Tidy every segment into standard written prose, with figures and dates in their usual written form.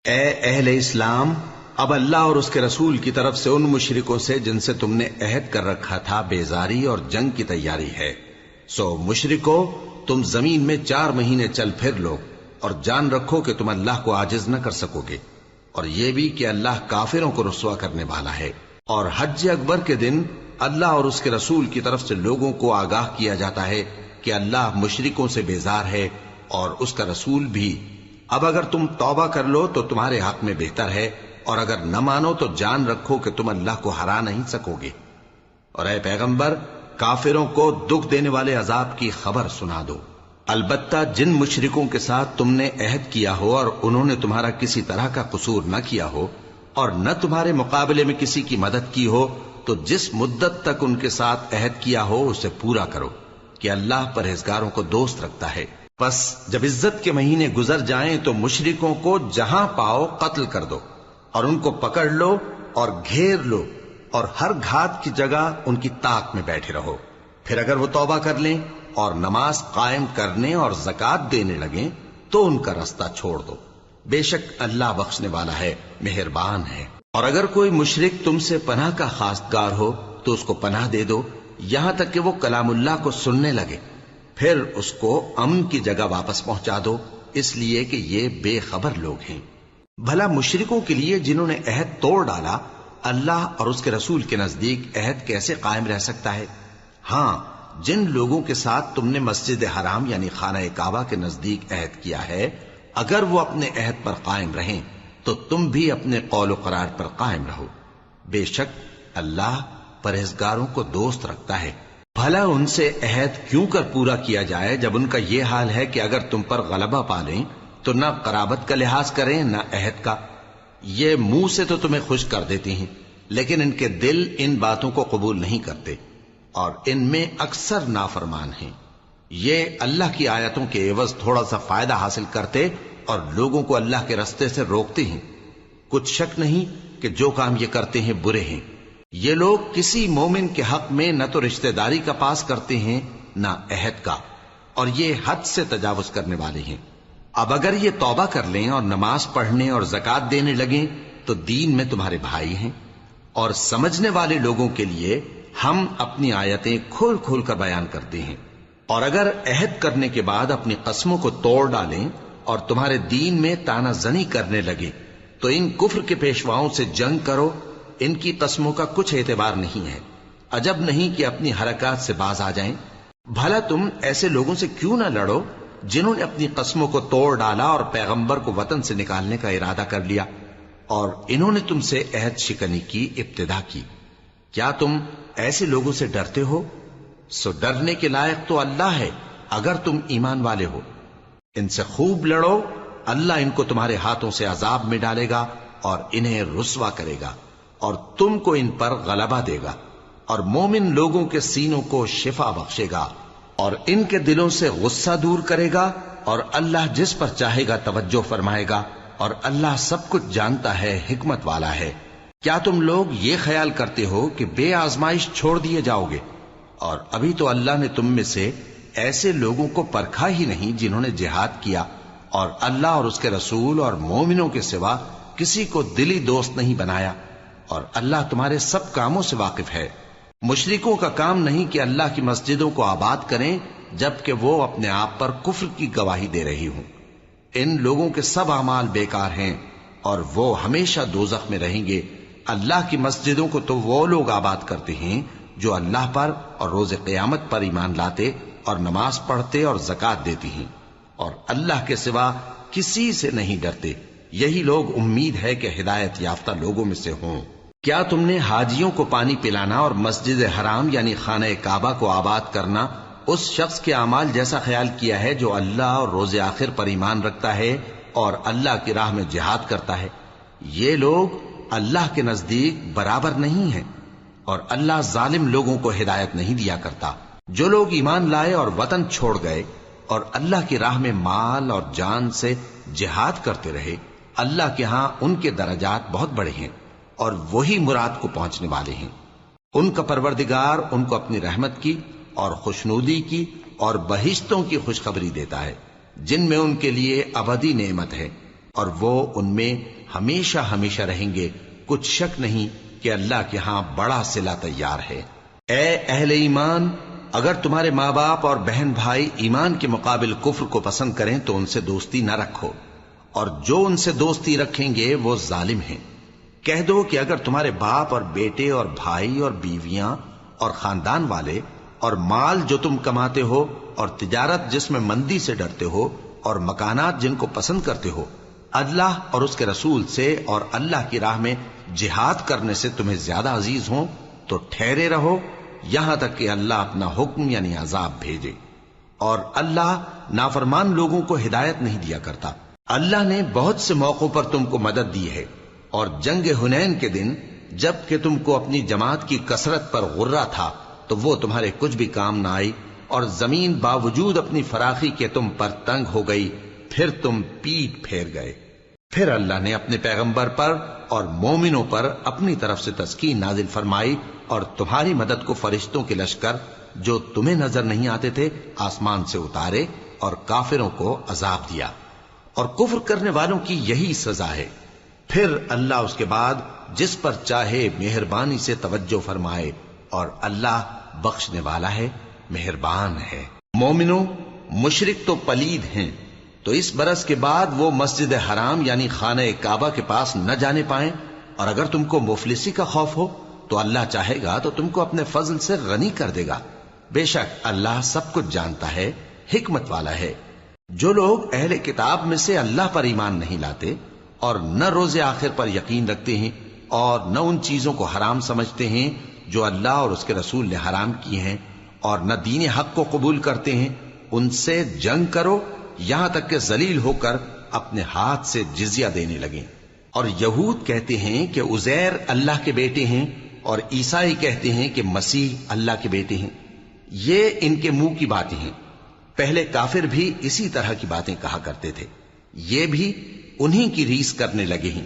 اے اہل اسلام، اب اللہ اور اس کے رسول کی طرف سے ان مشرکوں سے جن سے تم نے عہد کر رکھا تھا بیزاری اور جنگ کی تیاری ہے۔ سو مشرکو، تم زمین میں 4 مہینے چل پھر لو اور جان رکھو کہ تم اللہ کو عاجز نہ کر سکو گے، اور یہ بھی کہ اللہ کافروں کو رسوا کرنے والا ہے۔ اور حج اکبر کے دن اللہ اور اس کے رسول کی طرف سے لوگوں کو آگاہ کیا جاتا ہے کہ اللہ مشرکوں سے بیزار ہے اور اس کا رسول بھی۔ اب اگر تم توبہ کر لو تو تمہارے حق میں بہتر ہے، اور اگر نہ مانو تو جان رکھو کہ تم اللہ کو ہرا نہیں سکو گے۔ اور اے پیغمبر، کافروں کو دکھ دینے والے عذاب کی خبر سنا دو۔ البتہ جن مشرکوں کے ساتھ تم نے عہد کیا ہو اور انہوں نے تمہارا کسی طرح کا قصور نہ کیا ہو اور نہ تمہارے مقابلے میں کسی کی مدد کی ہو، تو جس مدت تک ان کے ساتھ عہد کیا ہو اسے پورا کرو، کہ اللہ پرہیزگاروں کو دوست رکھتا ہے۔ پس جب عزت کے مہینے گزر جائیں تو مشرکوں کو جہاں پاؤ قتل کر دو، اور ان کو پکڑ لو اور گھیر لو، اور ہر گھات کی جگہ ان کی طاق میں بیٹھے رہو۔ پھر اگر وہ توبہ کر لیں اور نماز قائم کرنے اور زکوٰۃ دینے لگیں تو ان کا رستہ چھوڑ دو، بے شک اللہ بخشنے والا ہے، مہربان ہے۔ اور اگر کوئی مشرک تم سے پناہ کا خواستگار ہو تو اس کو پناہ دے دو، یہاں تک کہ وہ کلام اللہ کو سننے لگے، پھر اس کو امن کی جگہ واپس پہنچا دو، اس لیے کہ یہ بے خبر لوگ ہیں۔ بھلا مشرکوں کے لیے جنہوں نے عہد توڑ ڈالا، اللہ اور اس کے رسول کے نزدیک عہد کیسے قائم رہ سکتا ہے؟ ہاں، جن لوگوں کے ساتھ تم نے مسجد حرام یعنی خانہ کعبہ کے نزدیک عہد کیا ہے، اگر وہ اپنے عہد پر قائم رہیں تو تم بھی اپنے قول و قرار پر قائم رہو، بے شک اللہ پرہیزگاروں کو دوست رکھتا ہے۔ بھلا ان سے عہد کیوں کر پورا کیا جائے جب ان کا یہ حال ہے کہ اگر تم پر غلبہ پالیں تو نہ قرابت کا لحاظ کریں نہ عہد کا۔ یہ منہ سے تو تمہیں خوش کر دیتی ہیں، لیکن ان کے دل ان باتوں کو قبول نہیں کرتے، اور ان میں اکثر نافرمان ہیں۔ یہ اللہ کی آیتوں کے عوض تھوڑا سا فائدہ حاصل کرتے اور لوگوں کو اللہ کے رستے سے روکتے ہیں۔ کچھ شک نہیں کہ جو کام یہ کرتے ہیں برے ہیں۔ یہ لوگ کسی مومن کے حق میں نہ تو رشتہ داری کا پاس کرتے ہیں نہ عہد کا، اور یہ حد سے تجاوز کرنے والے ہیں۔ اب اگر یہ توبہ کر لیں اور نماز پڑھنے اور زکوٰۃ دینے لگیں تو دین میں تمہارے بھائی ہیں، اور سمجھنے والے لوگوں کے لیے ہم اپنی آیتیں کھول کھول کر بیان کرتے ہیں۔ اور اگر عہد کرنے کے بعد اپنی قسموں کو توڑ ڈالیں اور تمہارے دین میں تانا زنی کرنے لگے تو ان کفر کے پیشواؤں سے جنگ کرو، ان کی قسموں کا کچھ اعتبار نہیں ہے، عجب نہیں کہ اپنی حرکات سے باز آ جائیں۔ بھلا تم ایسے لوگوں سے کیوں نہ لڑو جنہوں نے اپنی قسموں کو توڑ ڈالا اور پیغمبر کو وطن سے نکالنے کا ارادہ کر لیا، اور انہوں نے تم سے عہد شکنی کی ابتدا کی۔ کیا تم ایسے لوگوں سے ڈرتے ہو؟ سو ڈرنے کے لائق تو اللہ ہے اگر تم ایمان والے ہو۔ ان سے خوب لڑو، اللہ ان کو تمہارے ہاتھوں سے عذاب میں ڈالے گا اور انہیں رسوا کرے گا، اور تم کو ان پر غلبہ دے گا، اور مومن لوگوں کے سینوں کو شفا بخشے گا، اور ان کے دلوں سے غصہ دور کرے گا، اور اللہ جس پر چاہے گا توجہ فرمائے گا، اور اللہ سب کچھ جانتا ہے، حکمت والا ہے۔ کیا تم لوگ یہ خیال کرتے ہو کہ بے آزمائش چھوڑ دیے جاؤ گے؟ اور ابھی تو اللہ نے تم میں سے ایسے لوگوں کو پرکھا ہی نہیں جنہوں نے جہاد کیا، اور اللہ اور اس کے رسول اور مومنوں کے سوا کسی کو دلی دوست نہیں بنایا، اور اللہ تمہارے سب کاموں سے واقف ہے۔ مشرکوں کا کام نہیں کہ اللہ کی مسجدوں کو آباد کریں جبکہ وہ اپنے آپ پر کفر کی گواہی دے رہی ہوں۔ ان لوگوں کے سب اعمال بیکار ہیں اور وہ ہمیشہ دوزخ میں رہیں گے۔ اللہ کی مسجدوں کو تو وہ لوگ آباد کرتے ہیں جو اللہ پر اور روز قیامت پر ایمان لاتے اور نماز پڑھتے اور زکوٰۃ دیتی ہیں، اور اللہ کے سوا کسی سے نہیں ڈرتے۔ یہی لوگ امید ہے کہ ہدایت یافتہ لوگوں میں سے ہوں۔ کیا تم نے حاجیوں کو پانی پلانا اور مسجد حرام یعنی خانہ کعبہ کو آباد کرنا اس شخص کے اعمال جیسا خیال کیا ہے جو اللہ اور روز آخر پر ایمان رکھتا ہے اور اللہ کی راہ میں جہاد کرتا ہے؟ یہ لوگ اللہ کے نزدیک برابر نہیں ہیں، اور اللہ ظالم لوگوں کو ہدایت نہیں دیا کرتا۔ جو لوگ ایمان لائے اور وطن چھوڑ گئے اور اللہ کی راہ میں مال اور جان سے جہاد کرتے رہے، اللہ کے ہاں ان کے درجات بہت بڑے ہیں، اور وہی مراد کو پہنچنے والے ہیں۔ ان کا پروردگار ان کو اپنی رحمت کی اور خوشنودی کی اور بہشتوں کی خوشخبری دیتا ہے جن میں ان کے لیے ابدی نعمت ہے، اور وہ ان میں ہمیشہ ہمیشہ رہیں گے، کچھ شک نہیں کہ اللہ کے ہاں بڑا صلہ تیار ہے۔ اے اہل ایمان، اگر تمہارے ماں باپ اور بہن بھائی ایمان کے مقابل کفر کو پسند کریں تو ان سے دوستی نہ رکھو، اور جو ان سے دوستی رکھیں گے وہ ظالم ہیں۔ کہہ دو کہ اگر تمہارے باپ اور بیٹے اور بھائی اور بیویاں اور خاندان والے اور مال جو تم کماتے ہو اور تجارت جس میں مندی سے ڈرتے ہو اور مکانات جن کو پسند کرتے ہو اللہ اور اس کے رسول سے اور اللہ کی راہ میں جہاد کرنے سے تمہیں زیادہ عزیز ہوں تو ٹھہرے رہو یہاں تک کہ اللہ اپنا حکم یعنی عذاب بھیجے، اور اللہ نافرمان لوگوں کو ہدایت نہیں دیا کرتا۔ اللہ نے بہت سے موقعوں پر تم کو مدد دی ہے، اور جنگ حنین کے دن جب کہ تم کو اپنی جماعت کی کثرت پر غرہ تھا تو وہ تمہارے کچھ بھی کام نہ آئی، اور زمین باوجود اپنی فراخی کے تم پر تنگ ہو گئی، پھر تم پیٹ پھیر گئے۔ پھر اللہ نے اپنے پیغمبر پر اور مومنوں پر اپنی طرف سے تسکین نازل فرمائی، اور تمہاری مدد کو فرشتوں کے لشکر جو تمہیں نظر نہیں آتے تھے آسمان سے اتارے، اور کافروں کو عذاب دیا، اور کفر کرنے والوں کی یہی سزا ہے۔ پھر اللہ اس کے بعد جس پر چاہے مہربانی سے توجہ فرمائے، اور اللہ بخشنے والا ہے، مہربان ہے۔ مومنوں، مشرک تو پلید ہیں، تو اس برس کے بعد وہ مسجد حرام یعنی خانہ کعبہ کے پاس نہ جانے پائیں، اور اگر تم کو مفلسی کا خوف ہو تو اللہ چاہے گا تو تم کو اپنے فضل سے غنی کر دے گا، بے شک اللہ سب کچھ جانتا ہے، حکمت والا ہے۔ جو لوگ اہل کتاب میں سے اللہ پر ایمان نہیں لاتے اور نہ روز آخر پر یقین رکھتے ہیں اور نہ ان چیزوں کو حرام سمجھتے ہیں جو اللہ اور اس کے رسول نے حرام کی ہیں، اور نہ دین حق کو قبول کرتے ہیں، ان سے جنگ کرو یہاں تک کہ ذلیل ہو کر اپنے ہاتھ سے جزیہ دینے لگیں۔ اور یہود کہتے ہیں کہ عزیر اللہ کے بیٹے ہیں، اور عیسائی کہتے ہیں کہ مسیح اللہ کے بیٹے ہیں۔ یہ ان کے منہ کی باتیں ہیں، پہلے کافر بھی اسی طرح کی باتیں کہا کرتے تھے، یہ بھی انہی کی ریس کرنے لگے ہیں۔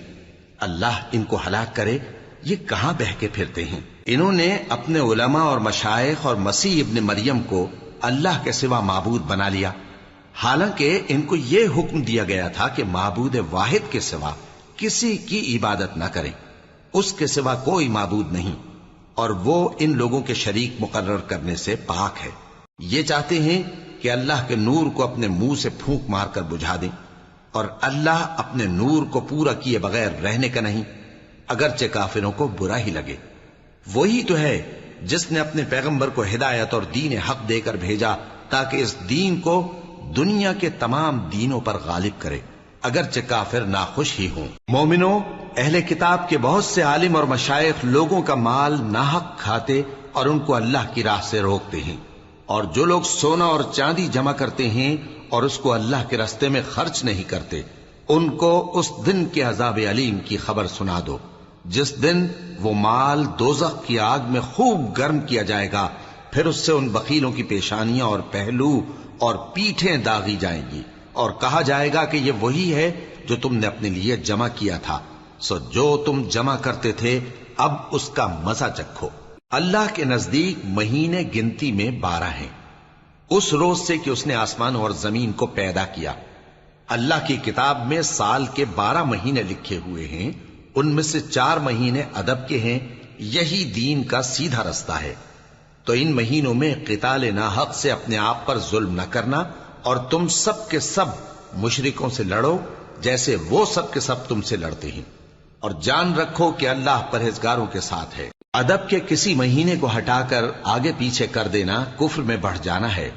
اللہ ان کو ہلاک کرے، یہ کہاں بہ کے پھرتے ہیں۔ انہوں نے اپنے علماء اور مشائخ اور مسیح ابن مریم کو اللہ کے سوا معبود بنا لیا، حالانکہ ان کو یہ حکم دیا گیا تھا کہ معبود واحد کے سوا کسی کی عبادت نہ کریں، اس کے سوا کوئی معبود نہیں، اور وہ ان لوگوں کے شریک مقرر کرنے سے پاک ہے۔ یہ چاہتے ہیں کہ اللہ کے نور کو اپنے منہ سے پھونک مار کر بجھا دیں، اور اللہ اپنے نور کو پورا کیے بغیر رہنے کا نہیں، اگرچہ کافروں کو برا ہی لگے۔ وہی تو ہے جس نے اپنے پیغمبر کو ہدایت اور دین حق دے کر بھیجا تاکہ اس دین کو دنیا کے تمام دینوں پر غالب کرے، اگرچہ کافر ناخوش ہی ہوں۔ مومنوں، اہل کتاب کے بہت سے عالم اور مشائخ لوگوں کا مال ناحق کھاتے اور ان کو اللہ کی راہ سے روکتے ہیں، اور جو لوگ سونا اور چاندی جمع کرتے ہیں اور اس کو اللہ کے راستے میں خرچ نہیں کرتے، ان کو اس دن کے عذاب علیم کی خبر سنا دو، جس دن وہ مال دوزخ کی آگ میں خوب گرم کیا جائے گا، پھر اس سے ان بخیلوں کی پیشانیاں اور پہلو اور پیٹھیں داغی جائیں گی، اور کہا جائے گا کہ یہ وہی ہے جو تم نے اپنے لیے جمع کیا تھا، سو جو تم جمع کرتے تھے اب اس کا مزہ چکھو۔ اللہ کے نزدیک مہینے گنتی میں 12 ہیں، اس روز سے کہ اس نے آسمان اور زمین کو پیدا کیا۔ اللہ کی کتاب میں سال کے 12 مہینے لکھے ہوئے ہیں، ان میں سے 4 مہینے ادب کے ہیں، یہی دین کا سیدھا رستہ ہے۔ تو ان مہینوں میں قتال ناحق سے اپنے آپ پر ظلم نہ کرنا، اور تم سب کے سب مشرکوں سے لڑو جیسے وہ سب کے سب تم سے لڑتے ہیں، اور جان رکھو کہ اللہ پرہیزگاروں کے ساتھ ہے۔ ادب کے کسی مہینے کو ہٹا کر آگے پیچھے کر دینا کفر میں بڑھ جانا ہے،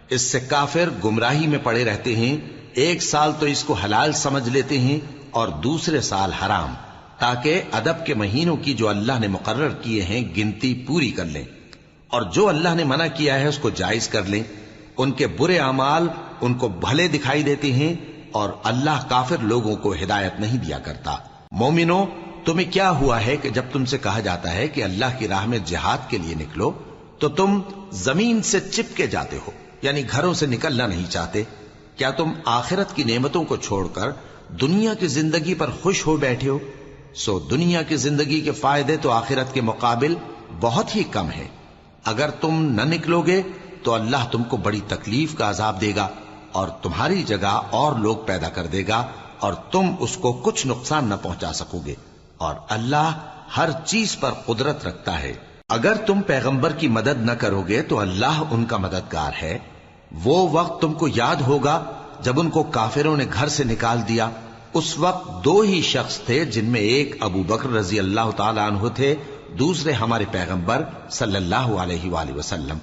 اس سے کافر گمراہی میں پڑے رہتے ہیں، ایک سال تو اس کو حلال سمجھ لیتے ہیں اور دوسرے سال حرام، تاکہ ادب کے مہینوں کی جو اللہ نے مقرر کیے ہیں گنتی پوری کر لیں، اور جو اللہ نے منع کیا ہے اس کو جائز کر لیں۔ ان کے برے اعمال ان کو بھلے دکھائی دیتے ہیں، اور اللہ کافر لوگوں کو ہدایت نہیں دیا کرتا۔ مومنوں، تمہیں کیا ہوا ہے کہ جب تم سے کہا جاتا ہے کہ اللہ کی راہ میں جہاد کے لیے نکلو تو تم زمین سے چپکے جاتے ہو، یعنی گھروں سے نکلنا نہیں چاہتے؟ کیا تم آخرت کی نعمتوں کو چھوڑ کر دنیا کی زندگی پر خوش ہو بیٹھے ہو؟ سو دنیا کی زندگی کے فائدے تو آخرت کے مقابل بہت ہی کم ہے۔ اگر تم نہ نکلو گے تو اللہ تم کو بڑی تکلیف کا عذاب دے گا، اور تمہاری جگہ اور لوگ پیدا کر دے گا، اور تم اس کو کچھ نقصان نہ پہنچا سکوگے، اور اللہ ہر چیز پر قدرت رکھتا ہے۔ اگر تم پیغمبر کی مدد نہ کرو گے تو اللہ ان کا مددگار ہے۔ وہ وقت تم کو یاد ہوگا جب ان کو کافروں نے گھر سے نکال دیا۔ اس وقت دو ہی شخص تھے، جن میں ایک ابو بکر رضی اللہ تعالی عنہ تھے، دوسرے ہمارے پیغمبر صلی اللہ علیہ وآلہ وسلم۔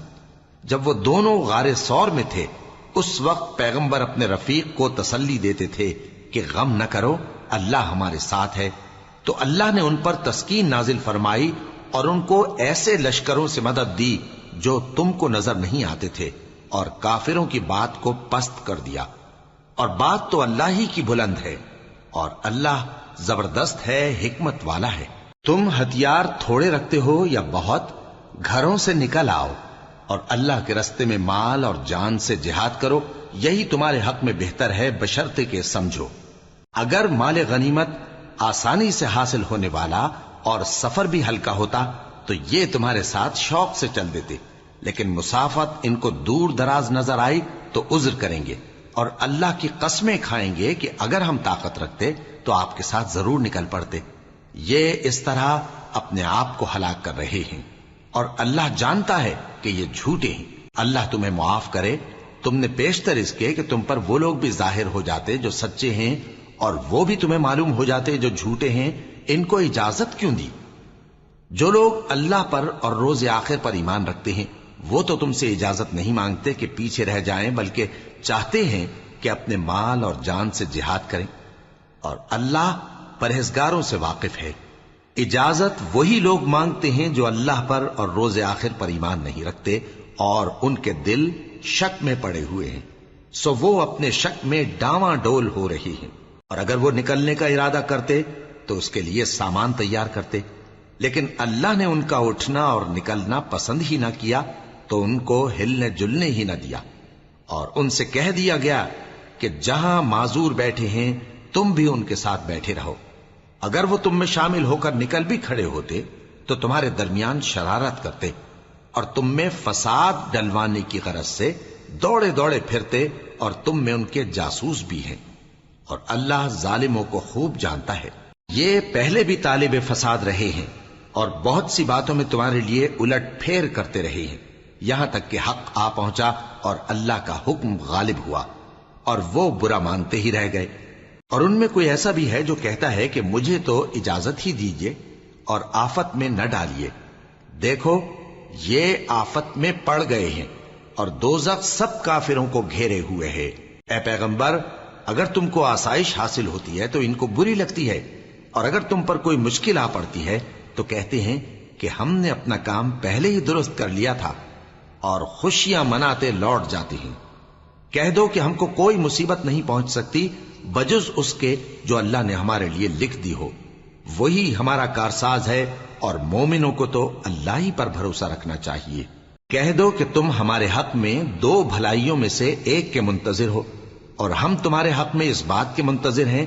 جب وہ دونوں غار ثور میں تھے، اس وقت پیغمبر اپنے رفیق کو تسلی دیتے تھے کہ غم نہ کرو، اللہ ہمارے ساتھ ہے۔ تو اللہ نے ان پر تسکین نازل فرمائی اور ان کو ایسے لشکروں سے مدد دی جو تم کو نظر نہیں آتے تھے، اور کافروں کی بات کو پست کر دیا۔ اور بات تو اللہ ہی کی بلند ہے، اور اللہ زبردست ہے، حکمت والا ہے۔ تم ہتھیار تھوڑے رکھتے ہو یا بہت، گھروں سے نکل آؤ اور اللہ کے رستے میں مال اور جان سے جہاد کرو، یہی تمہارے حق میں بہتر ہے، بشرطے کہ سمجھو۔ اگر مال غنیمت آسانی سے حاصل ہونے والا اور سفر بھی ہلکا ہوتا تو یہ تمہارے ساتھ شوق سے چل دیتے، لیکن مسافت ان کو دور دراز نظر آئی تو عذر کریں گے، اور اللہ کی قسمیں کھائیں گے کہ اگر ہم طاقت رکھتے تو آپ کے ساتھ ضرور نکل پڑتے۔ یہ اس طرح اپنے آپ کو ہلاک کر رہے ہیں، اور اللہ جانتا ہے کہ یہ جھوٹے ہیں۔ اللہ تمہیں معاف کرے، تم نے پیشتر اس کے کہ تم پر وہ لوگ بھی ظاہر ہو جاتے جو سچے ہیں، اور وہ بھی تمہیں معلوم ہو جاتے جو جھوٹے ہیں۔ ان کو اجازت کیوں دی؟ جو لوگ اللہ پر اور روز آخر پر ایمان رکھتے ہیں وہ تو تم سے اجازت نہیں مانگتے کہ پیچھے رہ جائیں، بلکہ چاہتے ہیں کہ اپنے مال اور جان سے جہاد کریں، اور اللہ پرہیزگاروں سے واقف ہے۔ اجازت وہی لوگ مانگتے ہیں جو اللہ پر اور روز آخر پر ایمان نہیں رکھتے اور ان کے دل شک میں پڑے ہوئے ہیں، سو وہ اپنے شک میں ڈاواں ڈول ہو رہی ہیں۔ اور اگر وہ نکلنے کا ارادہ کرتے تو اس کے لیے سامان تیار کرتے، لیکن اللہ نے ان کا اٹھنا اور نکلنا پسند ہی نہ کیا تو ان کو ہلنے جلنے ہی نہ دیا، اور ان سے کہہ دیا گیا کہ جہاں معذور بیٹھے ہیں تم بھی ان کے ساتھ بیٹھے رہو۔ اگر وہ تم میں شامل ہو کر نکل بھی کھڑے ہوتے تو تمہارے درمیان شرارت کرتے اور تم میں فساد ڈلوانے کی غرض سے دوڑے دوڑے پھرتے، اور تم میں ان کے جاسوس بھی ہیں، اور اللہ ظالموں کو خوب جانتا ہے۔ یہ پہلے بھی طالب فساد رہے ہیں اور بہت سی باتوں میں تمہارے لیے الٹ پھیر کرتے رہے ہیں، یہاں تک کہ حق آ پہنچا اور اللہ کا حکم غالب ہوا، اور وہ برا مانتے ہی رہ گئے۔ اور ان میں کوئی ایسا بھی ہے جو کہتا ہے کہ مجھے تو اجازت ہی دیجئے اور آفت میں نہ ڈالیے۔ دیکھو یہ آفت میں پڑ گئے ہیں، اور دوزخ سب کافروں کو گھیرے ہوئے ہے۔ اے پیغمبر، اگر تم کو آسائش حاصل ہوتی ہے تو ان کو بری لگتی ہے، اور اگر تم پر کوئی مشکل آ پڑتی ہے تو کہتے ہیں کہ ہم نے اپنا کام پہلے ہی درست کر لیا تھا، اور خوشیاں مناتے لوٹ جاتے ہیں۔ کہہ دو کہ ہم کو کوئی مصیبت نہیں پہنچ سکتی بجز اس کے جو اللہ نے ہمارے لیے لکھ دی ہو، وہی ہمارا کارساز ہے، اور مومنوں کو تو اللہ ہی پر بھروسہ رکھنا چاہیے۔ کہہ دو کہ تم ہمارے حق میں دو بھلائیوں میں سے ایک کے منتظر ہو، اور ہم تمہارے حق میں اس بات کے منتظر ہیں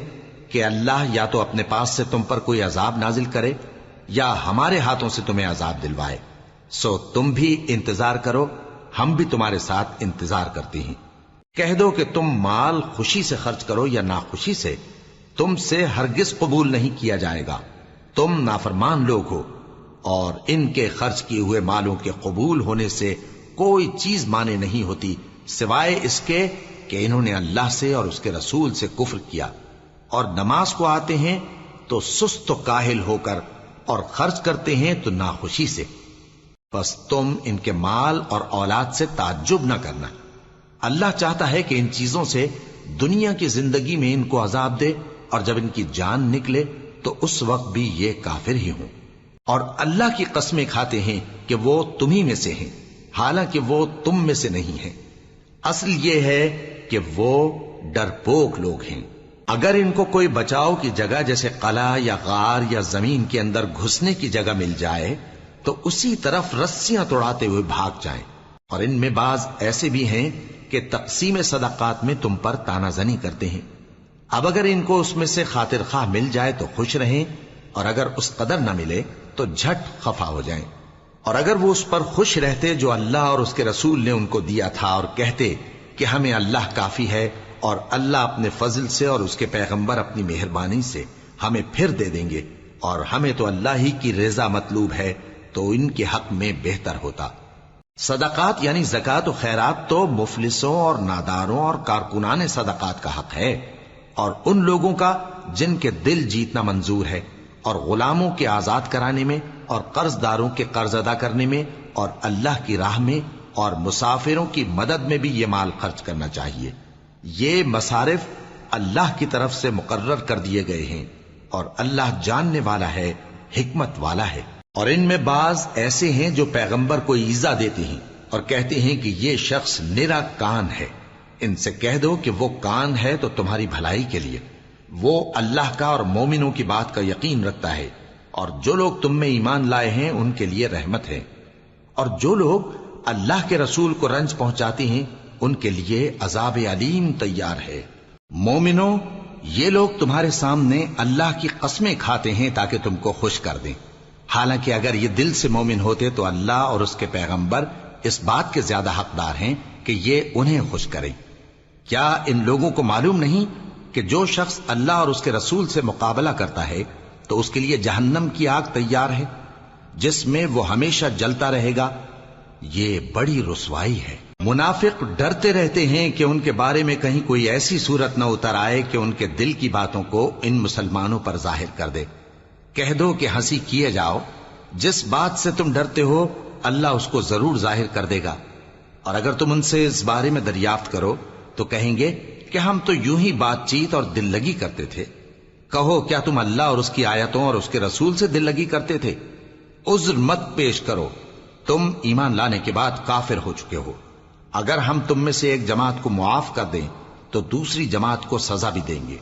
کہ اللہ یا تو اپنے پاس سے تم پر کوئی عذاب نازل کرے یا ہمارے ہاتھوں سے تمہیں عذاب دلوائے، سو تم بھی انتظار کرو، ہم بھی تمہارے ساتھ انتظار کرتے ہیں۔ کہہ دو کہ تم مال خوشی سے خرچ کرو یا ناخوشی سے، تم سے ہرگز قبول نہیں کیا جائے گا، تم نافرمان لوگ ہو، اور ان کے خرچ کیے ہوئے مالوں کے قبول ہونے سے کوئی چیز مانے نہیں ہوتی سوائے اس کے کہ انہوں نے اللہ سے اور اس کے رسول سے کفر کیا، اور نماز کو آتے ہیں تو سست و کاہل ہو کر، اور خرچ کرتے ہیں تو ناخوشی سے۔ بس تم ان کے مال اور اولاد سے تعجب نہ کرنا، اللہ چاہتا ہے کہ ان چیزوں سے دنیا کی زندگی میں ان کو عذاب دے، اور جب ان کی جان نکلے تو اس وقت بھی یہ کافر ہی ہوں، اور اللہ کی قسمیں کھاتے ہیں کہ وہ تمہیں میں سے ہیں، حالانکہ وہ تم میں سے نہیں ہیں۔ اصل یہ ہے کہ وہ ڈرپوک لوگ ہیں۔ اگر ان کو کوئی بچاؤ کی جگہ جیسے قلعہ یا غار یا زمین کے اندر گھسنے کی جگہ مل جائے تو اسی طرف رسیاں توڑاتے ہوئے بھاگ جائیں، اور ان میں بعض ایسے بھی ہیں کہ تقسیم صدقات میں تم پر تانا زنی کرتے ہیں۔ اب اگر ان کو اس میں سے خاطر خواہ مل جائے تو خوش رہیں، اور اگر اس قدر نہ ملے تو جھٹ خفا ہو جائیں۔ اور اگر وہ اس پر خوش رہتے جو اللہ اور اس کے رسول نے ان کو دیا تھا، اور کہتے کہ ہمیں اللہ کافی ہے اور اللہ اپنے فضل سے اور اس کے پیغمبر اپنی مہربانی سے ہمیں پھر دے دیں گے، اور ہمیں تو اللہ ہی کی رضا مطلوب ہے، تو ان کے حق میں بہتر ہوتا۔ صدقات یعنی زکوٰۃ و خیرات تو مفلسوں اور ناداروں اور کارکنان صدقات کا حق ہے، اور ان لوگوں کا جن کے دل جیتنا منظور ہے، اور غلاموں کے آزاد کرانے میں، اور قرض داروں کے قرض ادا کرنے میں، اور اللہ کی راہ میں اور مسافروں کی مدد میں بھی یہ مال خرچ کرنا چاہیے۔ یہ مصارف اللہ کی طرف سے مقرر کر دیے گئے ہیں، اور اللہ جاننے والا ہے، حکمت والا ہے۔ اور ان میں بعض ایسے ہیں جو پیغمبر کو ایذا دیتے ہیں اور کہتے ہیں کہ یہ شخص نرا کان ہے۔ ان سے کہہ دو کہ وہ کان ہے تو تمہاری بھلائی کے لیے، وہ اللہ کا اور مومنوں کی بات کا یقین رکھتا ہے، اور جو لوگ تم میں ایمان لائے ہیں ان کے لیے رحمت ہے، اور جو لوگ اللہ کے رسول کو رنج پہنچاتے ہیں ان کے لیے عذاب علیم تیار ہے۔ مومنوں، یہ لوگ تمہارے سامنے اللہ کی قسمیں کھاتے ہیں تاکہ تم کو خوش کر دیں، حالانکہ اگر یہ دل سے مومن ہوتے تو اللہ اور اس کے پیغمبر اس بات کے زیادہ حقدار ہیں کہ یہ انہیں خوش کریں۔ کیا ان لوگوں کو معلوم نہیں کہ جو شخص اللہ اور اس کے رسول سے مقابلہ کرتا ہے تو اس کے لیے جہنم کی آگ تیار ہے، جس میں وہ ہمیشہ جلتا رہے گا؟ یہ بڑی رسوائی ہے۔ منافق ڈرتے رہتے ہیں کہ ان کے بارے میں کہیں کوئی ایسی صورت نہ اتر آئے کہ ان کے دل کی باتوں کو ان مسلمانوں پر ظاہر کر دے۔ کہہ دو کہ ہنسی کیے جاؤ، جس بات سے تم ڈرتے ہو اللہ اس کو ضرور ظاہر کر دے گا، اور اگر تم ان سے اس بارے میں دریافت کرو تو کہیں گے کہ ہم تو یوں ہی بات چیت اور دل لگی کرتے تھے۔ کہو کیا تم اللہ اور اس کی آیتوں اور اس کے رسول سے دل لگی کرتے تھے؟ عذر مت پیش کرو، تم ایمان لانے کے بعد کافر ہو چکے ہو۔ اگر ہم تم میں سے ایک جماعت کو معاف کر دیں تو دوسری جماعت کو سزا بھی دیں گے،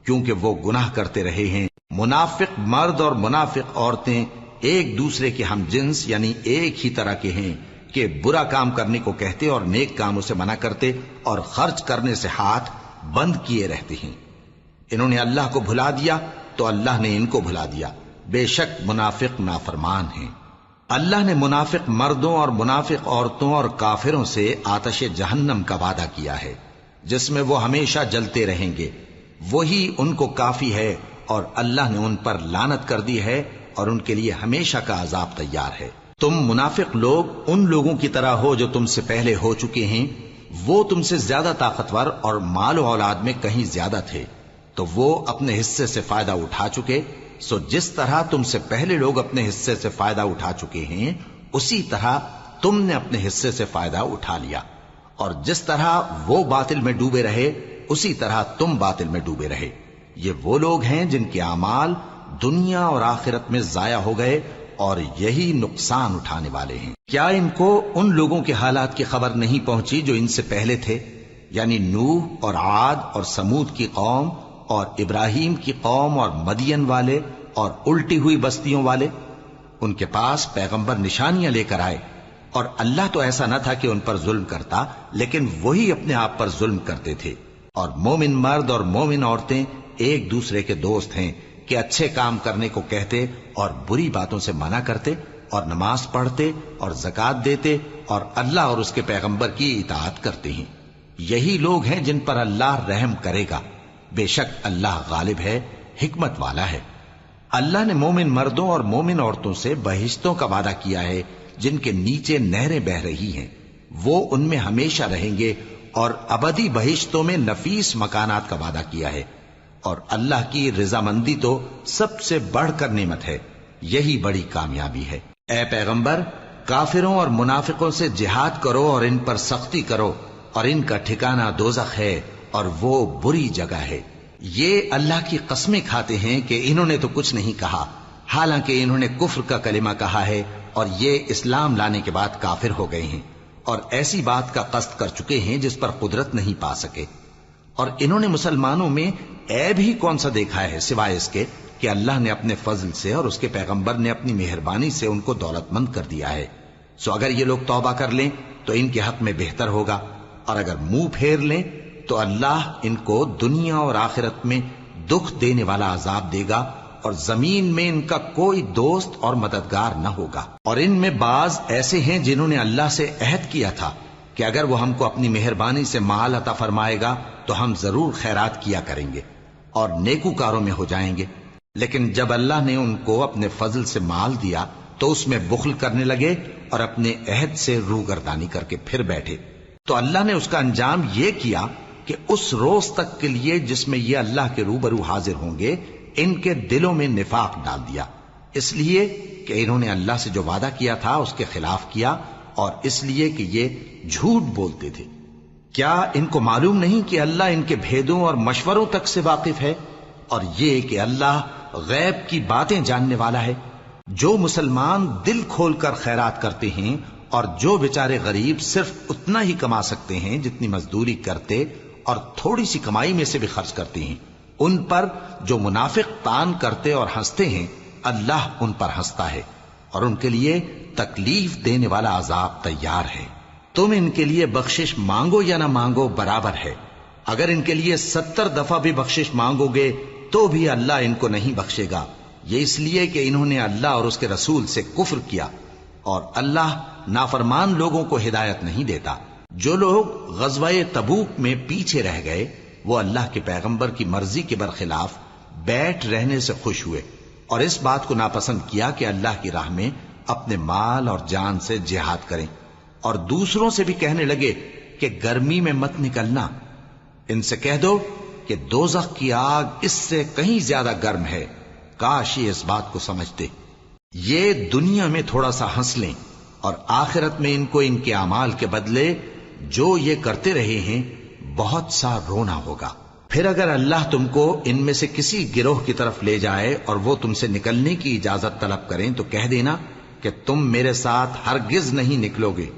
کیونکہ وہ گناہ کرتے رہے ہیں۔ منافق مرد اور منافق عورتیں ایک دوسرے کے ہم جنس یعنی ایک ہی طرح کے ہیں کہ برا کام کرنے کو کہتے اور نیک کاموں سے منع کرتے اور خرچ کرنے سے ہاتھ بند کیے رہتے ہیں۔ انہوں نے اللہ کو بھلا دیا تو اللہ نے ان کو بھلا دیا، بے شک منافق نافرمان ہیں۔ اللہ نے منافق مردوں اور منافق عورتوں اور کافروں سے آتش جہنم کا وعدہ کیا ہے، جس میں وہ ہمیشہ جلتے رہیں گے، وہی ان کو کافی ہے، اور اللہ نے ان پر لعنت کر دی ہے اور ان کے لیے ہمیشہ کا عذاب تیار ہے۔ تم منافق لوگ ان لوگوں کی طرح ہو جو تم سے پہلے ہو چکے ہیں، وہ تم سے زیادہ طاقتور اور مال و اولاد میں کہیں زیادہ تھے، تو وہ اپنے حصے سے فائدہ اٹھا چکے، سو جس طرح تم سے پہلے لوگ اپنے حصے سے فائدہ اٹھا چکے ہیں اسی طرح تم نے اپنے حصے سے فائدہ اٹھا لیا، اور جس طرح وہ باطل میں ڈوبے رہے اسی طرح تم باطل میں ڈوبے رہے۔ یہ وہ لوگ ہیں جن کے اعمال دنیا اور آخرت میں ضائع ہو گئے اور یہی نقصان اٹھانے والے ہیں۔ کیا ان کو ان لوگوں کے حالات کی خبر نہیں پہنچی جو ان سے پہلے تھے، یعنی نوح اور عاد اور سمود کی قوم اور ابراہیم کی قوم اور مدین والے اور الٹی ہوئی بستیوں والے؟ ان کے پاس پیغمبر نشانیاں لے کر آئے، اور اللہ تو ایسا نہ تھا کہ ان پر ظلم کرتا، لیکن وہی اپنے آپ پر ظلم کرتے تھے۔ اور مومن مرد اور مومن عورتیں ایک دوسرے کے دوست ہیں کہ اچھے کام کرنے کو کہتے اور بری باتوں سے منع کرتے، اور نماز پڑھتے اور زکوٰۃ دیتے اور اللہ اور اس کے پیغمبر کی اطاعت کرتے ہیں۔ یہی لوگ ہیں جن پر اللہ رحم کرے گا، بے شک اللہ غالب ہے، حکمت والا ہے۔ اللہ نے مومن مردوں اور مومن عورتوں سے بہشتوں کا وعدہ کیا ہے جن کے نیچے نہریں بہ رہی ہیں، وہ ان میں ہمیشہ رہیں گے، اور ابدی بہشتوں میں نفیس مکانات کا وعدہ کیا ہے، اور اللہ کی رضامندی تو سب سے بڑھ کر نعمت ہے، یہی بڑی کامیابی ہے۔ اے پیغمبر، کافروں اور منافقوں سے جہاد کرو اور ان پر سختی کرو، اور ان کا ٹھکانہ دوزخ ہے اور وہ بری جگہ ہے۔ یہ اللہ کی قسمیں کھاتے ہیں کہ انہوں نے تو کچھ نہیں کہا، حالانکہ انہوں نے کفر کا کلمہ کہا ہے اور یہ اسلام لانے کے بعد کافر ہو گئے ہیں، اور ایسی بات کا قصد کر چکے ہیں جس پر قدرت نہیں پا سکے۔ اور انہوں نے مسلمانوں میں عیب ہی کون سا دیکھا ہے سوائے اس کے کہ اللہ نے اپنے فضل سے اور اس کے پیغمبر نے اپنی مہربانی سے ان کو دولت مند کر دیا ہے۔ سو اگر یہ لوگ توبہ کر لیں تو ان کے حق میں بہتر ہوگا، اور اگر منہ پھیر لیں تو اللہ ان کو دنیا اور آخرت میں دکھ دینے والا عذاب دے گا، اور زمین میں ان کا کوئی دوست اور مددگار نہ ہوگا۔ اور ان میں بعض ایسے ہیں جنہوں نے اللہ سے عہد کیا تھا کہ اگر وہ ہم کو اپنی مہربانی سے مال عطا فرمائے گا تو ہم ضرور خیرات کیا کریں گے اور نیکوکاروں میں ہو جائیں گے۔ لیکن جب اللہ نے ان کو اپنے فضل سے مال دیا تو اس میں بخل کرنے لگے اور اپنے عہد سے روگردانی کر کے پھر بیٹھے، تو اللہ نے اس کا انجام یہ کیا کہ اس روز تک کے لیے جس میں یہ اللہ کے روبرو حاضر ہوں گے ان کے دلوں میں نفاق ڈال دیا، اس لیے کہ انہوں نے اللہ سے جو وعدہ کیا تھا اس کے خلاف کیا، اور اس لیے کہ یہ جھوٹ بولتے تھے۔ کیا ان کو معلوم نہیں کہ اللہ ان کے بھیدوں اور مشوروں تک سے واقف ہے، اور یہ کہ اللہ غیب کی باتیں جاننے والا ہے؟ جو مسلمان دل کھول کر خیرات کرتے ہیں اور جو بیچارے غریب صرف اتنا ہی کما سکتے ہیں جتنی مزدوری کرتے اور تھوڑی سی کمائی میں سے بھی خرچ کرتے ہیں، ان پر جو منافق تان کرتے اور ہنستے ہیں اللہ ان پر ہنستا ہے اور ان کے لیے تکلیف دینے والا عذاب تیار ہے۔ تم ان کے لیے بخشش مانگو یا نہ مانگو برابر ہے، اگر ان کے لیے 70 دفعہ بھی بخشش مانگو گے تو بھی اللہ ان کو نہیں بخشے گا، یہ اس لیے کہ انہوں نے اللہ اور اس کے رسول سے کفر کیا، اور اللہ نافرمان لوگوں کو ہدایت نہیں دیتا۔ جو لوگ غزوہ تبوک میں پیچھے رہ گئے وہ اللہ کے پیغمبر کی مرضی کے برخلاف بیٹھ رہنے سے خوش ہوئے اور اس بات کو ناپسند کیا کہ اللہ کی راہ میں اپنے مال اور جان سے جہاد کریں، اور دوسروں سے بھی کہنے لگے کہ گرمی میں مت نکلنا، ان سے کہہ دو کہ دوزخ کی آگ اس سے کہیں زیادہ گرم ہے، کاش یہ اس بات کو سمجھتے۔ یہ دنیا میں تھوڑا سا ہنس لیں اور آخرت میں ان کو ان کے اعمال کے بدلے جو یہ کرتے رہے ہیں بہت سا رونا ہوگا۔ پھر اگر اللہ تم کو ان میں سے کسی گروہ کی طرف لے جائے اور وہ تم سے نکلنے کی اجازت طلب کریں تو کہہ دینا کہ تم میرے ساتھ ہرگز نہیں نکلو گے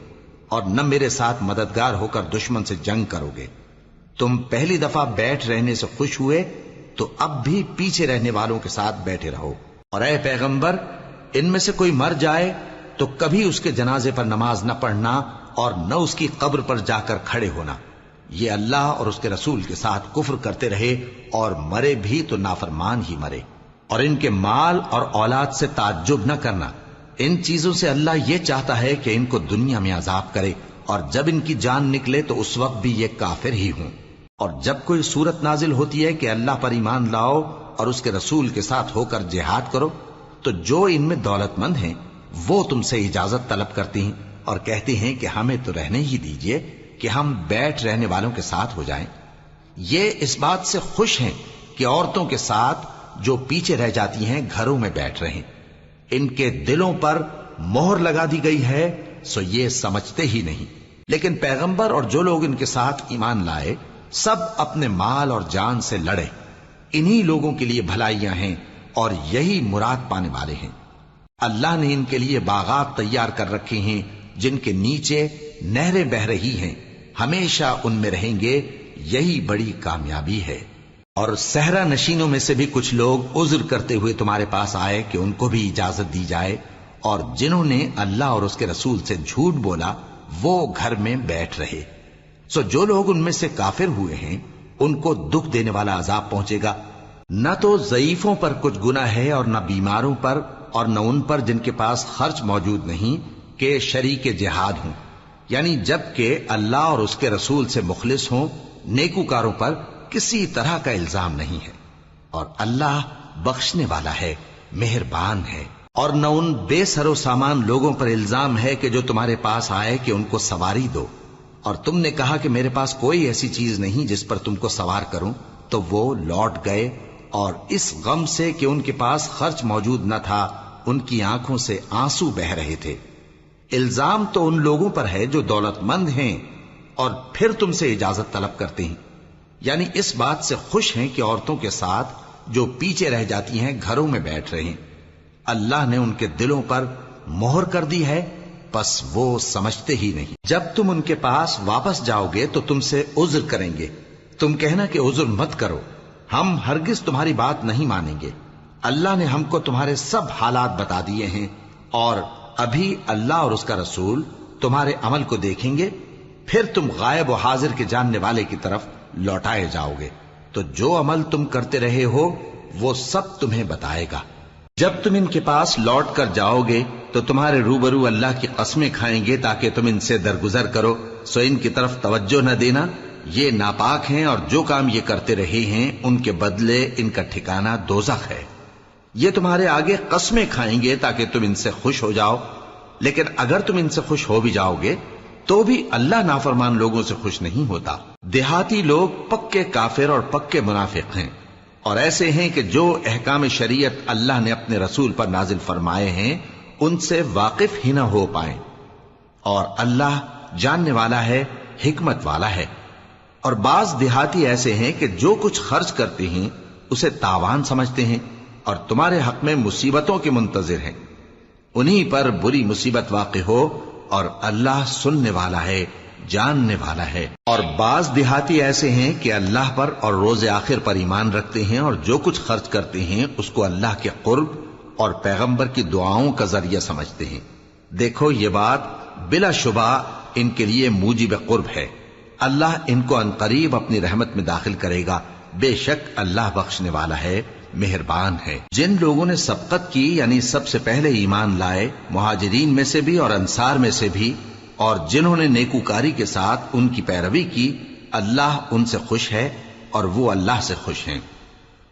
اور نہ میرے ساتھ مددگار ہو کر دشمن سے جنگ کرو گے۔ تم پہلی دفعہ بیٹھ رہنے سے خوش ہوئے تو اب بھی پیچھے رہنے والوں کے ساتھ بیٹھے رہو، اور اے پیغمبر ان میں سے کوئی مر جائے تو کبھی اس کے جنازے پر نماز نہ پڑھنا اور نہ اس کی قبر پر جا کر کھڑے ہونا، یہ اللہ اور اس کے رسول کے ساتھ کفر کرتے رہے اور مرے بھی تو نافرمان ہی مرے۔ اور ان کے مال اور اولاد سے تعجب نہ کرنا، ان چیزوں سے اللہ یہ چاہتا ہے کہ ان کو دنیا میں عذاب کرے اور جب ان کی جان نکلے تو اس وقت بھی یہ کافر ہی ہوں۔ اور جب کوئی صورت نازل ہوتی ہے کہ اللہ پر ایمان لاؤ اور اس کے رسول کے ساتھ ہو کر جہاد کرو تو جو ان میں دولت مند ہیں وہ تم سے اجازت طلب کرتے ہیں اور کہتے ہیں کہ ہمیں تو رہنے ہی دیجئے کہ ہم بیٹھ رہنے والوں کے ساتھ ہو جائیں۔ یہ اس بات سے خوش ہیں کہ عورتوں کے ساتھ جو پیچھے رہ جاتی ہیں گھروں میں بیٹھ رہیں، ان کے دلوں پر مہر لگا دی گئی ہے سو یہ سمجھتے ہی نہیں۔ لیکن پیغمبر اور جو لوگ ان کے ساتھ ایمان لائے سب اپنے مال اور جان سے لڑے، انہی لوگوں کے لیے بھلائیاں ہیں اور یہی مراد پانے والے ہیں۔ اللہ نے ان کے لیے باغات تیار کر رکھے ہیں جن کے نیچے نہریں بہ رہی ہیں، ہمیشہ ان میں رہیں گے، یہی بڑی کامیابی ہے۔ اور صحرا نشینوں میں سے بھی کچھ لوگ عذر کرتے ہوئے تمہارے پاس آئے کہ ان کو بھی اجازت دی جائے، اور جنہوں نے اللہ اور اس کے رسول سے جھوٹ بولا وہ گھر میں بیٹھ رہے۔ سو جو لوگ ان میں سے کافر ہوئے ہیں ان کو دکھ دینے والا عذاب پہنچے گا، نہ تو ضعیفوں پر کچھ گناہ ہے اور نہ بیماروں پر اور نہ ان پر جن کے پاس خرچ موجود نہیں کہ شریک جہاد ہوں، یعنی جب کہ اللہ اور اس کے رسول سے مخلص ہوں، نیکوکاروں پر کسی طرح کا الزام نہیں ہے، اور اللہ بخشنے والا ہے، مہربان ہے۔ اور نہ ان بے سر و سامان لوگوں پر الزام ہے کہ جو تمہارے پاس آئے کہ ان کو سواری دو، اور تم نے کہا کہ میرے پاس کوئی ایسی چیز نہیں جس پر تم کو سوار کروں، تو وہ لوٹ گئے اور اس غم سے کہ ان کے پاس خرچ موجود نہ تھا ان کی آنکھوں سے آنسو بہ رہے تھے۔ الزام تو ان لوگوں پر ہے جو دولت مند ہیں اور پھر تم سے اجازت طلب کرتے ہیں، یعنی اس بات سے خوش ہیں کہ عورتوں کے ساتھ جو پیچھے رہ جاتی ہیں گھروں میں بیٹھ رہے ہیں۔ اللہ نے ان کے دلوں پر مہر کر دی ہے بس وہ سمجھتے ہی نہیں۔ جب تم ان کے پاس واپس جاؤ گے تو تم سے عذر کریں گے، تم کہنا کہ عذر مت کرو، ہم ہرگز تمہاری بات نہیں مانیں گے۔ اللہ نے ہم کو تمہارے سب حالات بتا دیے ہیں، اور ابھی اللہ اور اس کا رسول تمہارے عمل کو دیکھیں گے، پھر تم غائب و حاضر کے جاننے والے کی طرف لوٹائے جاؤ گے، تو جو عمل تم کرتے رہے ہو وہ سب تمہیں بتائے گا۔ جب تم ان کے پاس لوٹ کر جاؤ گے تو تمہارے روبرو اللہ کی قسمیں کھائیں گے تاکہ تم ان سے درگزر کرو، سو ان کی طرف توجہ نہ دینا، یہ ناپاک ہیں اور جو کام یہ کرتے رہے ہیں ان کے بدلے ان کا ٹھکانہ دوزخ ہے۔ یہ تمہارے آگے قسمیں کھائیں گے تاکہ تم ان سے خوش ہو جاؤ، لیکن اگر تم ان سے خوش ہو بھی جاؤ گے تو بھی اللہ نافرمان لوگوں سے خوش نہیں ہوتا۔ دیہاتی لوگ پکے کافر اور پکے منافق ہیں، اور ایسے ہیں کہ جو احکام شریعت اللہ نے اپنے رسول پر نازل فرمائے ہیں ان سے واقف ہی نہ ہو پائیں، اور اللہ جاننے والا ہے، حکمت والا ہے۔ اور بعض دیہاتی ایسے ہیں کہ جو کچھ خرچ کرتے ہیں اسے تاوان سمجھتے ہیں اور تمہارے حق میں مصیبتوں کے منتظر ہیں، انہی پر بری مصیبت واقع ہو، اور اللہ سننے والا ہے، جاننے والا ہے۔ اور بعض دیہاتی ایسے ہیں کہ اللہ پر اور روز آخر پر ایمان رکھتے ہیں، اور جو کچھ خرچ کرتے ہیں اس کو اللہ کے قرب اور پیغمبر کی دعاؤں کا ذریعہ سمجھتے ہیں۔ دیکھو یہ بات بلا شبہ ان کے لیے موجب قرب ہے، اللہ ان کو عنقریب اپنی رحمت میں داخل کرے گا، بے شک اللہ بخشنے والا ہے، مہربان ہے۔ جن لوگوں نے سبقت کی یعنی سب سے پہلے ایمان لائے، مہاجرین میں سے بھی اور انصار میں سے بھی، اور جنہوں نے نیکوکاری کے ساتھ ان کی پیروی کی، اللہ ان سے خوش ہے اور وہ اللہ سے خوش ہیں۔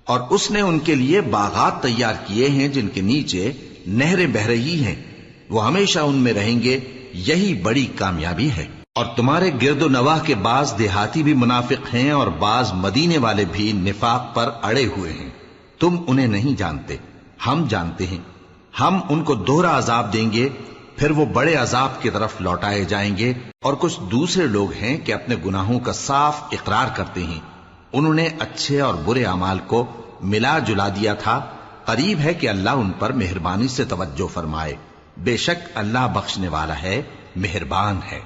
اور اس نے ان کے لیے باغات تیار کیے ہیں جن کے نیچے نہریں بہہ رہی ہیں، وہ ہمیشہ ان میں رہیں گے، یہی بڑی کامیابی ہے۔ اور تمہارے گرد و نواح کے بعض دیہاتی بھی منافق ہیں اور بعض مدینے والے بھی نفاق پر اڑے ہوئے ہیں، تم انہیں نہیں جانتے، ہم جانتے ہیں۔ ہم ان کو دوہرا عذاب دیں گے، پھر وہ بڑے عذاب کی طرف لوٹائے جائیں گے۔ اور کچھ دوسرے لوگ ہیں کہ اپنے گناہوں کا صاف اقرار کرتے ہیں، انہوں نے اچھے اور برے اعمال کو ملا جلا دیا تھا، قریب ہے کہ اللہ ان پر مہربانی سے توجہ فرمائے، بے شک اللہ بخشنے والا ہے، مہربان ہے۔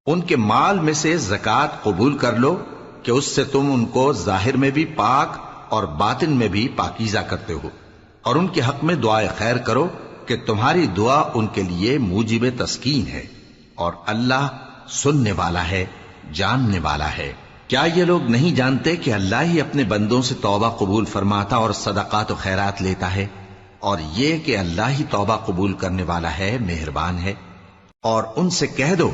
ان کے مال میں سے زکوٰۃ قبول کر لو کہ اس سے تم ان کو ظاہر میں بھی پاک اور باطن میں بھی پاکیزہ کرتے ہو، اور ان کے حق میں دعائے خیر کرو کہ تمہاری دعا ان کے لیے موجب تسکین ہے، اور اللہ سننے والا ہے، جاننے والا ہے۔ کیا یہ لوگ نہیں جانتے کہ اللہ ہی اپنے بندوں سے توبہ قبول فرماتا اور صدقات و خیرات لیتا ہے، اور یہ کہ اللہ ہی توبہ قبول کرنے والا ہے، مہربان ہے۔ اور ان سے کہہ دو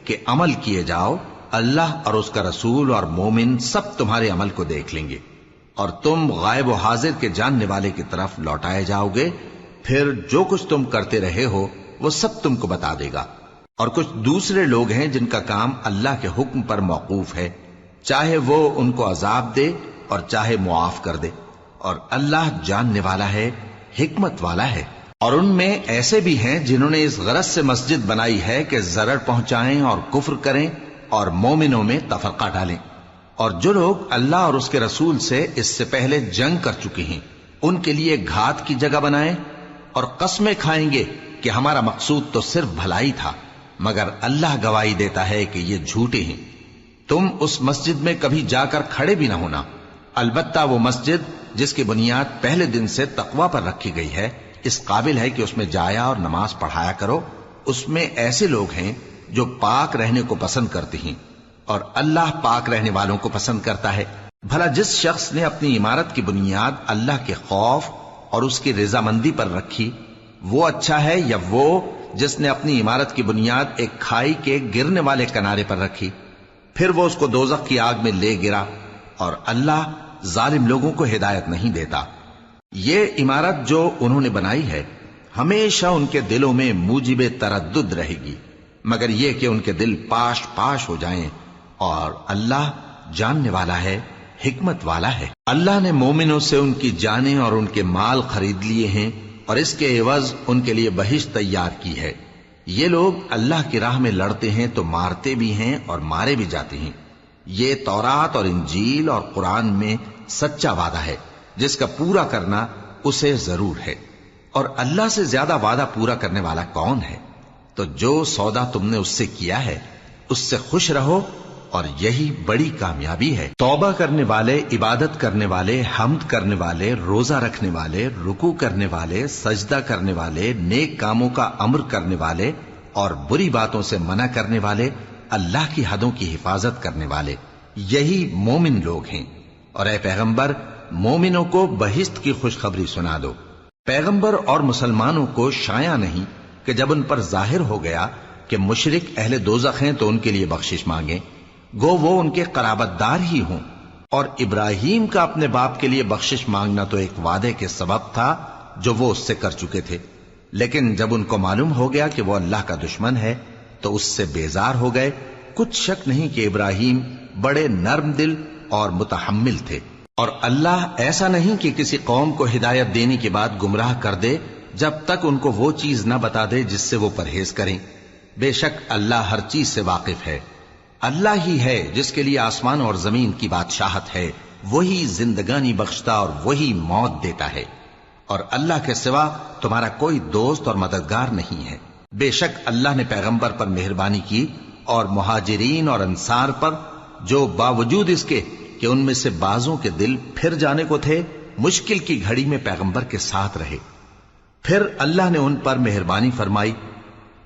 کہ عمل کیے جاؤ، اللہ اور اس کا رسول اور مومن سب تمہارے عمل کو دیکھ لیں گے، اور تم غائب و حاضر کے جاننے والے کی طرف لوٹائے جاؤ گے، پھر جو کچھ تم کرتے رہے ہو وہ سب تم کو بتا دے گا۔ اور کچھ دوسرے لوگ ہیں جن کا کام اللہ کے حکم پر موقوف ہے، چاہے وہ ان کو عذاب دے اور چاہے معاف کر دے، اور اللہ جاننے والا ہے، حکمت والا ہے۔ اور ان میں ایسے بھی ہیں جنہوں نے اس غرض سے مسجد بنائی ہے کہ ضرر پہنچائیں اور کفر کریں اور مومنوں میں تفرقہ ڈالیں، اور جو لوگ اللہ اور اس کے رسول سے اس سے پہلے جنگ کر چکے ہیں ان کے لیے گھات کی جگہ بنائیں، اور قسمیں کھائیں گے کہ ہمارا مقصود تو صرف بھلائی تھا، مگر اللہ گواہی دیتا ہے کہ یہ جھوٹے ہیں۔ تم اس مسجد میں کبھی جا کر کھڑے بھی نہ ہونا، البتہ وہ مسجد جس کی بنیاد پہلے دن سے تقوی پر رکھی گئی ہے اس قابل ہے کہ اس میں جایا اور نماز پڑھایا کرو۔ اس میں ایسے لوگ ہیں جو پاک رہنے کو پسند کرتے ہیں، اور اللہ پاک رہنے والوں کو پسند کرتا ہے۔ بھلا جس شخص نے اپنی عمارت کی بنیاد اللہ کے خوف اور اس کی رضامندی پر رکھی، وہ اچھا ہے یا وہ جس نے اپنی عمارت کی بنیاد ایک کھائی کے گرنے والے کنارے پر رکھی، پھر وہ اس کو دوزخ کی آگ میں لے گرا، اور اللہ ظالم لوگوں کو ہدایت نہیں دیتا۔ یہ عمارت جو انہوں نے بنائی ہے ہمیشہ ان کے دلوں میں موجب تردد رہے گی، مگر یہ کہ ان کے دل پاش پاش ہو جائیں، اور اللہ جاننے والا ہے، حکمت والا ہے۔ اللہ نے مومنوں سے ان کی جانیں اور ان کے مال خرید لیے ہیں، اور اس کے عوض ان کے لیے بہشت تیار کی ہے۔ یہ لوگ اللہ کی راہ میں لڑتے ہیں تو مارتے بھی ہیں اور مارے بھی جاتے ہیں۔ یہ تورات اور انجیل اور قرآن میں سچا وعدہ ہے جس کا پورا کرنا اسے ضرور ہے، اور اللہ سے زیادہ وعدہ پورا کرنے والا کون ہے؟ تو جو سودا تم نے اس سے کیا ہے اس سے خوش رہو، اور یہی بڑی کامیابی ہے۔ توبہ کرنے والے، عبادت کرنے والے، حمد کرنے والے، روزہ رکھنے والے، رکوع کرنے والے، سجدہ کرنے والے، نیک کاموں کا امر کرنے والے اور بری باتوں سے منع کرنے والے، اللہ کی حدوں کی حفاظت کرنے والے، یہی مومن لوگ ہیں۔ اور اے پیغمبر، مومنوں کو بہشت کی خوشخبری سنا دو۔ پیغمبر اور مسلمانوں کو شایع نہیں کہ جب ان پر ظاہر ہو گیا کہ مشرک اہل دوزخ ہیں تو ان کے لیے بخشش مانگیں، گو وہ ان کے قرابت دار ہی ہوں۔ اور ابراہیم کا اپنے باپ کے لیے بخشش مانگنا تو ایک وعدے کے سبب تھا جو وہ اس سے کر چکے تھے، لیکن جب ان کو معلوم ہو گیا کہ وہ اللہ کا دشمن ہے تو اس سے بیزار ہو گئے۔ کچھ شک نہیں کہ ابراہیم بڑے نرم دل اور متحمل تھے، اور اللہ ایسا نہیں کہ کسی قوم کو ہدایت دینے کے بعد گمراہ کر دے جب تک ان کو وہ چیز نہ بتا دے جس سے وہ پرہیز کریں۔ بے شک اللہ ہر چیز سے واقف ہے۔ اللہ ہی ہے جس کے لیے آسمان اور زمین کی بادشاہت ہے، وہی زندگانی بخشتا اور وہی موت دیتا ہے، اور اللہ کے سوا تمہارا کوئی دوست اور مددگار نہیں ہے۔ بے شک اللہ نے پیغمبر پر مہربانی کی اور مہاجرین اور انصار پر، جو باوجود اس کے کہ ان میں سے بعضوں کے دل پھر جانے کو تھے، مشکل کی گھڑی میں پیغمبر کے ساتھ رہے۔ پھر اللہ نے ان پر مہربانی فرمائی،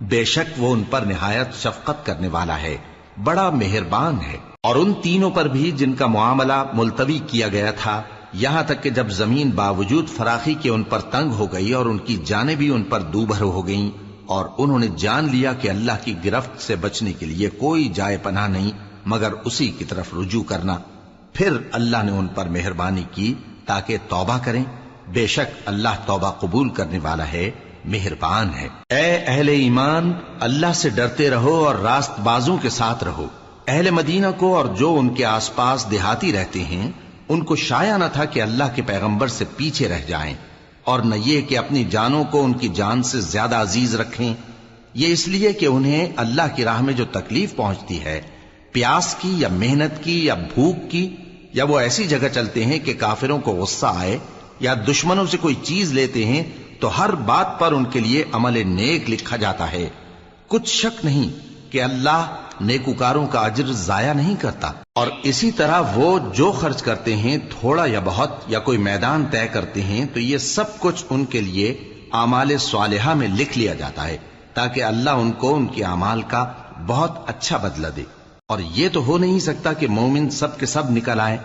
بے شک وہ ان پر نہایت شفقت کرنے والا ہے، بڑا مہربان ہے۔ اور ان تینوں پر بھی جن کا معاملہ ملتوی کیا گیا تھا، یہاں تک کہ جب زمین باوجود فراخی کے ان پر تنگ ہو گئی اور ان کی جانیں بھی ان پر دوبھر ہو گئیں، اور انہوں نے جان لیا کہ اللہ کی گرفت سے بچنے کے لیے کوئی جائے پناہ نہیں مگر اسی کی طرف رجوع کرنا، پھر اللہ نے ان پر مہربانی کی تاکہ توبہ کریں۔ بے شک اللہ توبہ قبول کرنے والا ہے، مہربان ہے۔ اے اہل ایمان، اللہ سے ڈرتے رہو اور راست بازوں کے ساتھ رہو۔ اہل مدینہ کو اور جو ان کے آس پاس دیہاتی رہتے ہیں، ان کو شایع نہ تھا کہ اللہ کے پیغمبر سے پیچھے رہ جائیں، اور نہ یہ کہ اپنی جانوں کو ان کی جان سے زیادہ عزیز رکھیں۔ یہ اس لیے کہ انہیں اللہ کی راہ میں جو تکلیف پہنچتی ہے، پیاس کی یا محنت کی یا بھوک کی، یا وہ ایسی جگہ چلتے ہیں کہ کافروں کو غصہ آئے یا دشمنوں سے کوئی چیز لیتے ہیں، تو ہر بات پر ان کے لیے عمل نیک لکھا جاتا ہے۔ کچھ شک نہیں کہ اللہ نیکوکاروں کا اجر ضائع نہیں کرتا۔ اور اسی طرح وہ جو خرچ کرتے ہیں، تھوڑا یا بہت، یا کوئی میدان طے کرتے ہیں، تو یہ سب کچھ ان کے لیے اعمال صالحہ میں لکھ لیا جاتا ہے، تاکہ اللہ ان کو ان کے اعمال کا بہت اچھا بدلہ دے۔ اور یہ تو ہو نہیں سکتا کہ مومن سب کے سب نکل آئیں،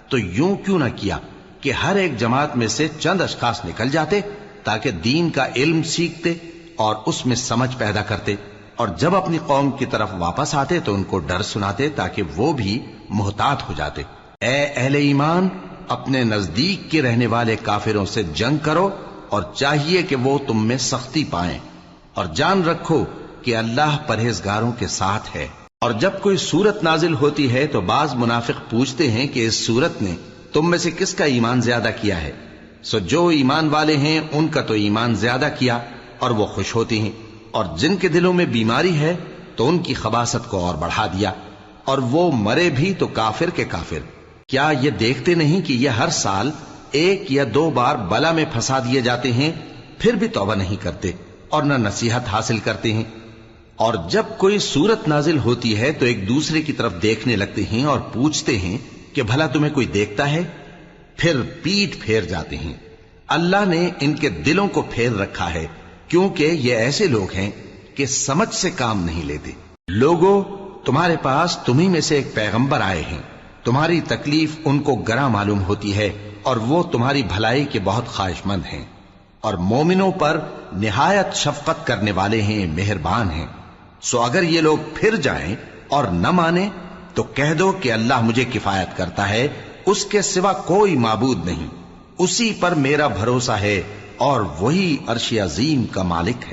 تو یوں کیوں نہ کیا کہ ہر ایک جماعت میں سے چند اشخاص نکل جاتے تاکہ دین کا علم سیکھتے اور اس میں سمجھ پیدا کرتے، اور جب اپنی قوم کی طرف واپس آتے تو ان کو ڈر سناتے تاکہ وہ بھی محتاط ہو جاتے۔ اے اہل ایمان، اپنے نزدیک کے رہنے والے کافروں سے جنگ کرو، اور چاہیے کہ وہ تم میں سختی پائیں، اور جان رکھو کہ اللہ پرہیزگاروں کے ساتھ ہے۔ اور جب کوئی سورت نازل ہوتی ہے تو بعض منافق پوچھتے ہیں کہ اس سورت نے تم میں سے کس کا ایمان زیادہ کیا ہے؟ سو جو ایمان والے ہیں ان کا تو ایمان زیادہ کیا، اور وہ خوش ہوتی ہیں، اور جن کے دلوں میں بیماری ہے تو ان کی خباثت کو اور بڑھا دیا، اور وہ مرے بھی تو کافر کے کافر۔ کیا یہ دیکھتے نہیں کہ یہ ہر سال 1 یا 2 بار بلا میں پھنسا دیے جاتے ہیں، پھر بھی توبہ نہیں کرتے اور نہ نصیحت حاصل کرتے ہیں؟ اور جب کوئی سورت نازل ہوتی ہے تو ایک دوسرے کی طرف دیکھنے لگتے ہیں اور پوچھتے ہیں کہ بھلا تمہیں کوئی دیکھتا ہے؟ پھر پیٹ پھیر جاتے ہیں۔ اللہ نے ان کے دلوں کو پھیر رکھا ہے، کیونکہ یہ ایسے لوگ ہیں کہ سمجھ سے کام نہیں لیتے۔ لوگوں، تمہارے پاس تمہیں میں سے ایک پیغمبر آئے ہیں، تمہاری تکلیف ان کو گراں معلوم ہوتی ہے، اور وہ تمہاری بھلائی کے بہت خواہش مند ہیں، اور مومنوں پر نہایت شفقت کرنے والے ہیں، مہربان ہیں۔ سو اگر یہ لوگ پھر جائیں اور نہ مانیں تو کہہ دو کہ اللہ مجھے کفایت کرتا ہے، اس کے سوا کوئی معبود نہیں، اسی پر میرا بھروسہ ہے، اور وہی عرش عظیم کا مالک ہے۔